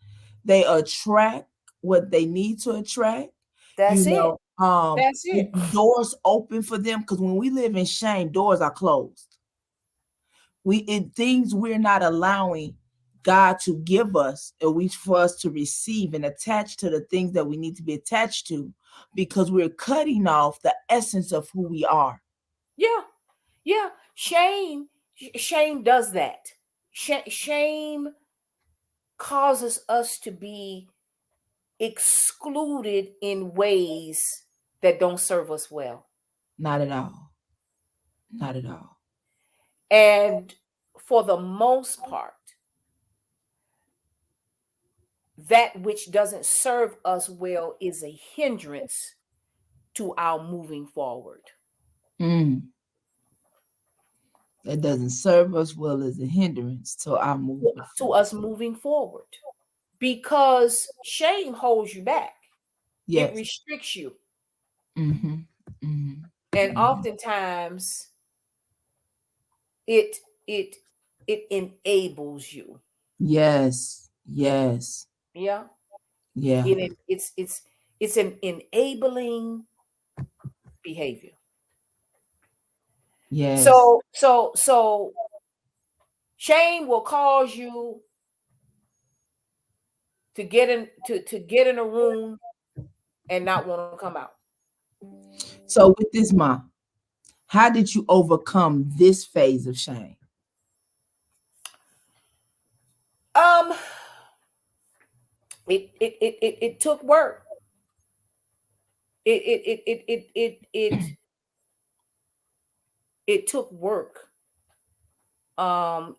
They attract what they need to attract. You that's it. know, That's it. doors open for them because when we live in shame, doors are closed. Things we're not allowing God to give us, or we for us to receive and attach to the things that we need to be attached to, because we're cutting off the essence of who we are. Yeah, yeah. Shame does that. Shame causes us to be excluded in ways that don't serve us well. Not at all. Not at all. And for the most part, that which doesn't serve us well is a hindrance to our moving forward. Mm, that doesn't serve us well as a hindrance to our moving To forward. us moving forward. Because shame holds you back. It Yes. restricts you. Mm-hmm. Mm-hmm. And Mm-hmm. oftentimes it it it enables you. Yes. Yes. Yeah. Yeah. It's an enabling behavior. Yes. So shame will cause you to get in a room and not want to come out. So with this, mom, how did you overcome this phase of shame? Um it took work. It took work.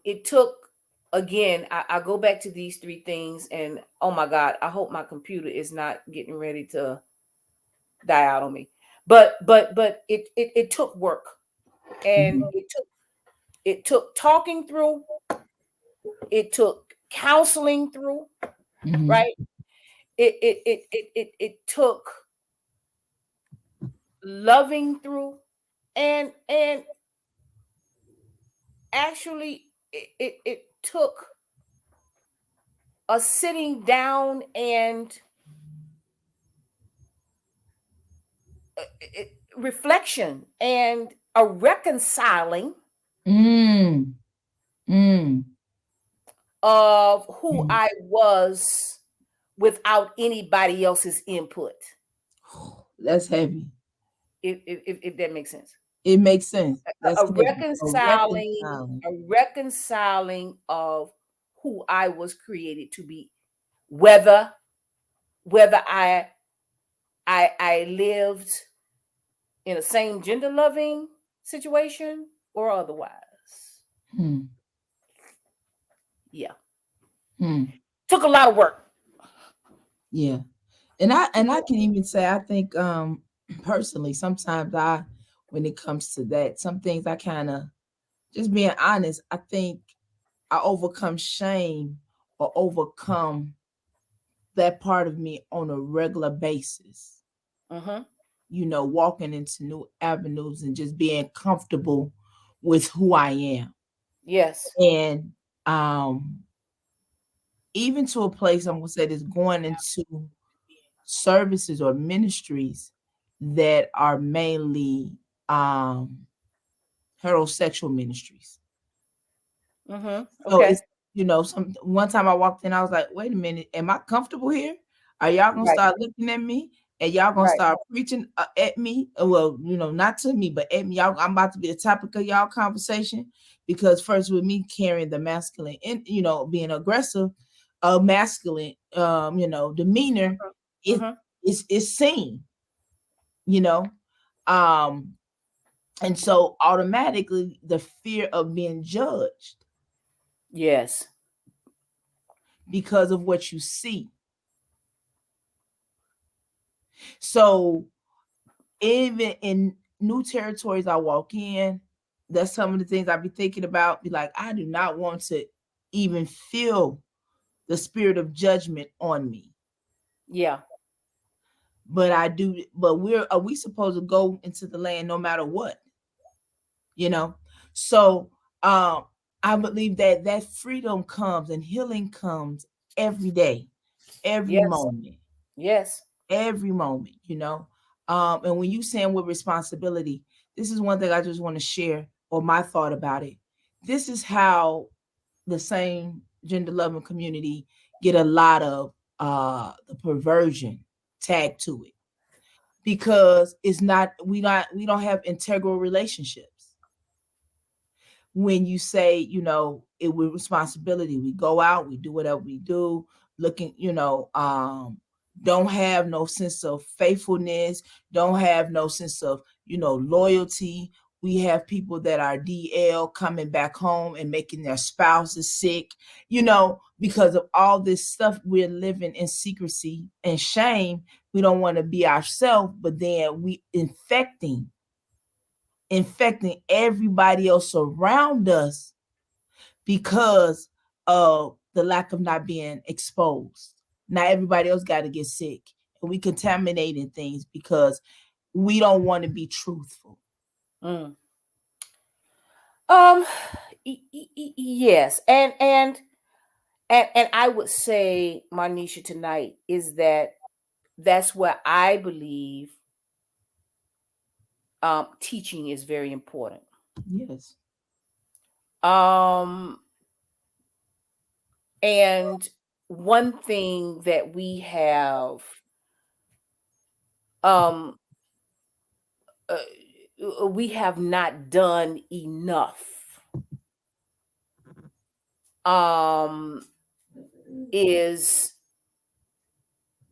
It took, again, I go back to these three things, and oh my God, I hope my computer is not getting ready to die out on me. But it took work, and Mm-hmm. it took talking through, it took counseling through, Mm-hmm. right? It took loving through, and actually it took a sitting down and reflection and a reconciling Mm. Mm. of who Mm. I was without anybody else's input. That's heavy. If that makes sense. It makes sense. That's A heavy. A reconciling, reconciling. a reconciling of who I was created to be, whether whether I lived in a same gender loving situation or otherwise. Hmm. Yeah. Hmm. Took a lot of work. Yeah. And I can even say I think personally sometimes I when it comes to that, some things I kind of just being honest, I think I overcome shame or overcome that part of me on a regular basis. Mm-hmm. Walking into new avenues and just being comfortable with who I am. Yes. And um even to a place I'm gonna say that's going into services or ministries that are mainly um heterosexual ministries. Mm-hmm. So Okay. it's some one time I walked in, I was like, wait a minute, am I comfortable here? Are y'all gonna Right. start looking at me? and y'all gonna Right. start preaching at me. Well, not to me, but at me. Y'all, I'm about to be the topic of y'all conversation because first with me carrying the masculine and being aggressive, masculine, demeanor, it Mm-hmm. is seen, you know, um, and so automatically the fear of being judged Yes. because of what you see. So even in new territories I walk in, that's some of the things I be thinking about. Be like, I do not want to even feel the spirit of judgment on me. Yeah. But I do. But are we supposed to go into the land no matter what? You know. So um, I believe that that freedom comes and healing comes every day, every Yes. moment, Yes. every moment. And when you saying with responsibility, this is one thing I just want to share or my thought about it. This is how the same gender loving community get a lot of the perversion tagged to it because it's not we don't have integral relationships. When you say, it with responsibility, we go out, we do whatever we do, looking, don't have no sense of faithfulness, don't have no sense of, loyalty. We have people that are DL coming back home and making their spouses sick, because of all this stuff. We're living in secrecy and shame. We don't want to be ourselves, but then we infecting everybody else around us because of the lack of not being exposed. Now everybody else got to get sick, and we contaminating things because we don't want to be truthful. Mm. Um. Yes, and I would say, Marnisha, tonight is that that's where I believe teaching is very important. Yes, Um, and one thing that um, we have not done enough um, is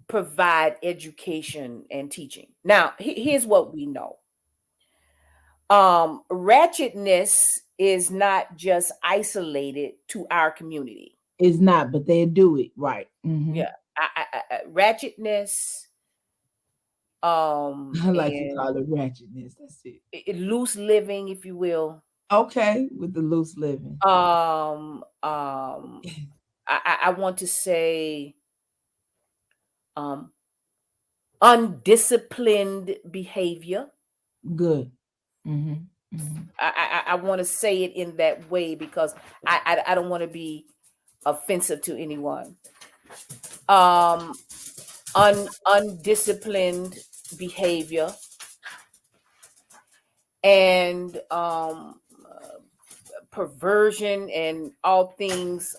provide education and teaching. Now, here's what we know. Ratchetness is not just isolated to our community. it's not, but they do it right. Yeah, ratchetness, I like to and call it ratchetness. That's it. loose living, if you will. Okay, with the loose living. Um, um, I want to say um, undisciplined behavior. Good. Mm-hmm. Mm-hmm. I want to say it in that way because I don't want to be offensive to anyone. Um, undisciplined behavior and perversion and all things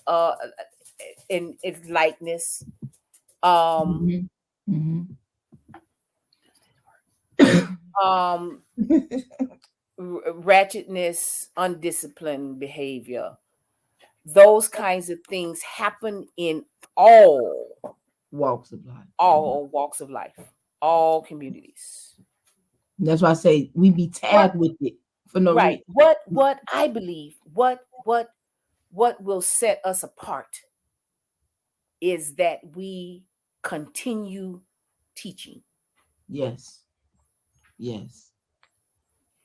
in its likeness. Um, Mm-hmm. Mm-hmm. um, ratchetness, undisciplined behavior. Those kinds of things happen in all Walks of life. Mhm. all walks of life, all communities. That's why I say we be What tagged with it for no right? reason. What I believe, what will set us apart is that we continue teaching. Yes, yes,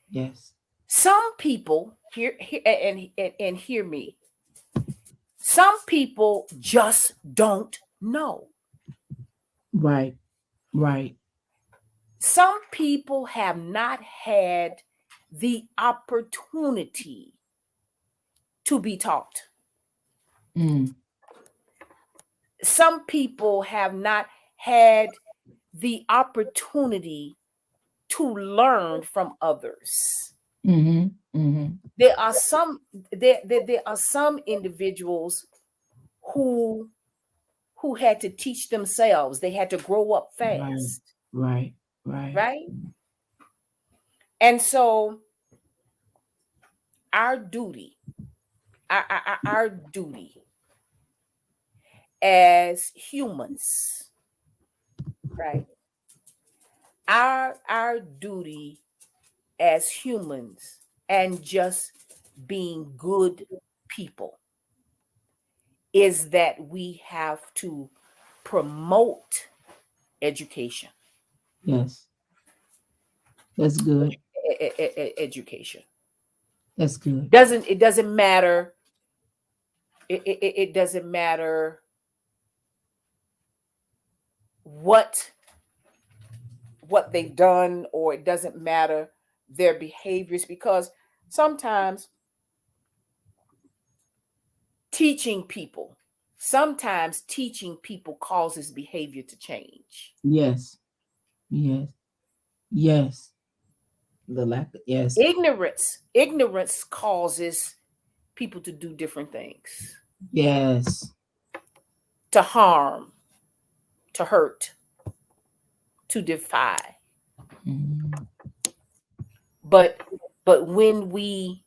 yes. Some people and hear me. Some people just don't know. Right, right. Some people have not had the opportunity to be taught. Mm, Some people have not had the opportunity to learn from others. mm-hmm, mm-hmm. There are some there are some individuals who who had to teach themselves. They had to grow up Right, fast. Right. Right. right? And so our duty, our duty as humans, right? Our duty as humans and just being good people is that we have to promote education. Yes. That's good. Education That's good. doesn't matter. It doesn't matter what they've done, or it doesn't matter their behaviors, because sometimes teaching people teaching people causes behavior to change. Yes. Yes. Yes. The lack of, yes. Ignorance causes people to do different things, Yes. to harm, to hurt, to defy. Mhm. but when we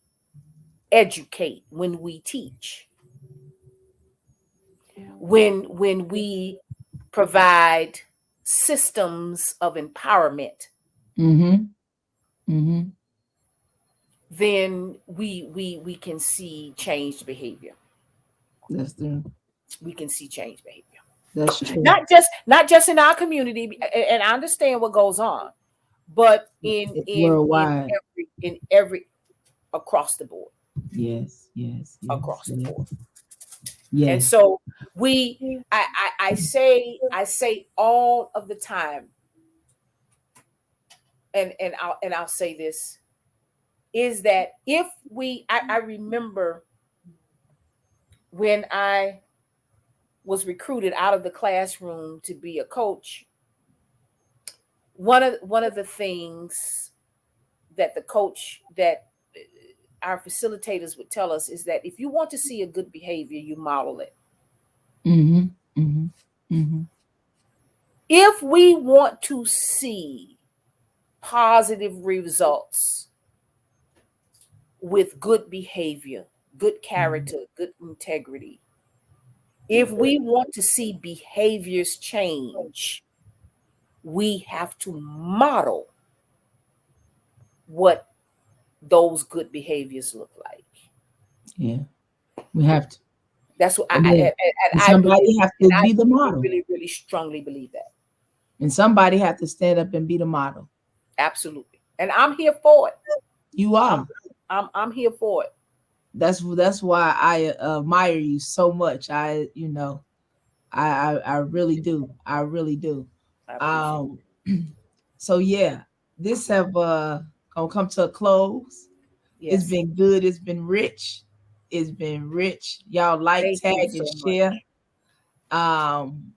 educate, when we teach, when we provide systems of empowerment, Mhm. Mhm. then we can see changed behavior. That's the. We can see changed behavior, That's true. not just in our community, and I understand what goes on, but Worldwide. in every across the board, Yes. Yes. Yes. across the Yes. board. And Yes. so we I say all of the time, and I'll say this, is that if I remember when I was recruited out of the classroom to be a coach, one of the things that the coach that our facilitators would tell us is that if you want to see a good behavior, you model it. Mhm. Mhm. Mhm. If we want to see positive results with good behavior, good Mhm. character, good integrity, if we want to see behaviors change, we have to model what those good behaviors look like. Yeah. We have to. That's what And then and I really somebody have and to I be the really, model. really, really strongly believe that. And somebody have to stand up and be the model. Absolutely. And I'm here for it. You I'm are. I'm here for it. That's why I admire you so much. I really do. I really do. I appreciate Um so yeah, this have gonna come to a close. it. It's Yes. been good, it's been rich. It's been rich. Y'all like, Thank you tag, and so share. much. Um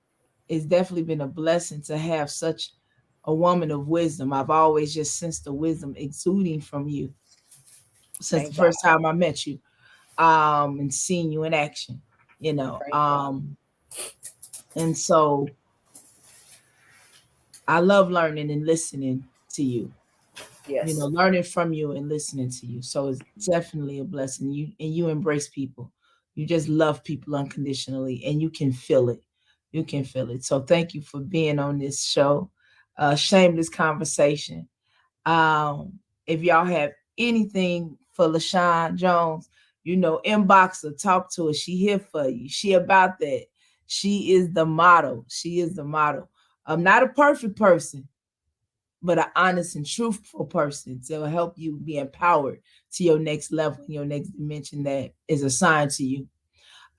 it's definitely been a blessing to have such a woman of wisdom. I've always just sensed the wisdom exuding from you since the Thank God. first time I met you, and seeing you in action, you know. Praise God. And so I love learning and listening to you, Yes. learning from you and listening to you. So it's definitely a blessing. You embrace people. You just love people unconditionally and you can feel it. You can feel it. So thank you for being on this show. Shameless conversation. Um, if y'all have anything for Lashon Jones, inbox her, talk to her. She here for you. She about that. She is the model. She is the model. I'm not a perfect person, but an honest and truthful person to help you be empowered to your next level, your next dimension that is assigned to you.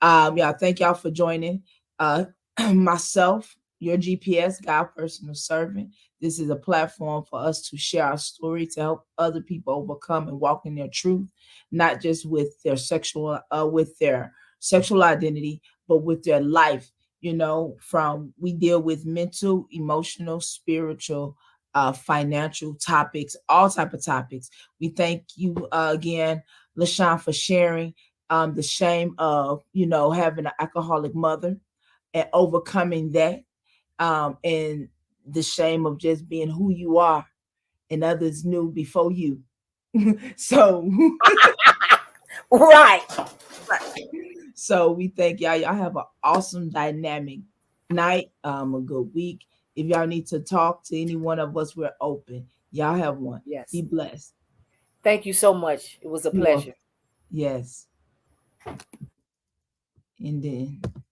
Yeah, thank y'all for joining. Uh, myself, your GPS, God personal servant. This is a platform for us to share our story to help other people overcome and walk in their truth, not just with their sexual identity, but with their life. From we deal with mental, emotional, spiritual, financial topics, all type of topics. We thank you again, LaShawn, for sharing the shame of having an alcoholic mother and overcoming that, and the shame of just being who you are and others knew before you. So Right. so we thank y'all. Y'all have an awesome dynamic night, a good week. If y'all need to talk to any one of us, we're open. Y'all have one. Yes. Be blessed. Thank you so much. It was a You're pleasure. welcome. Yes. And then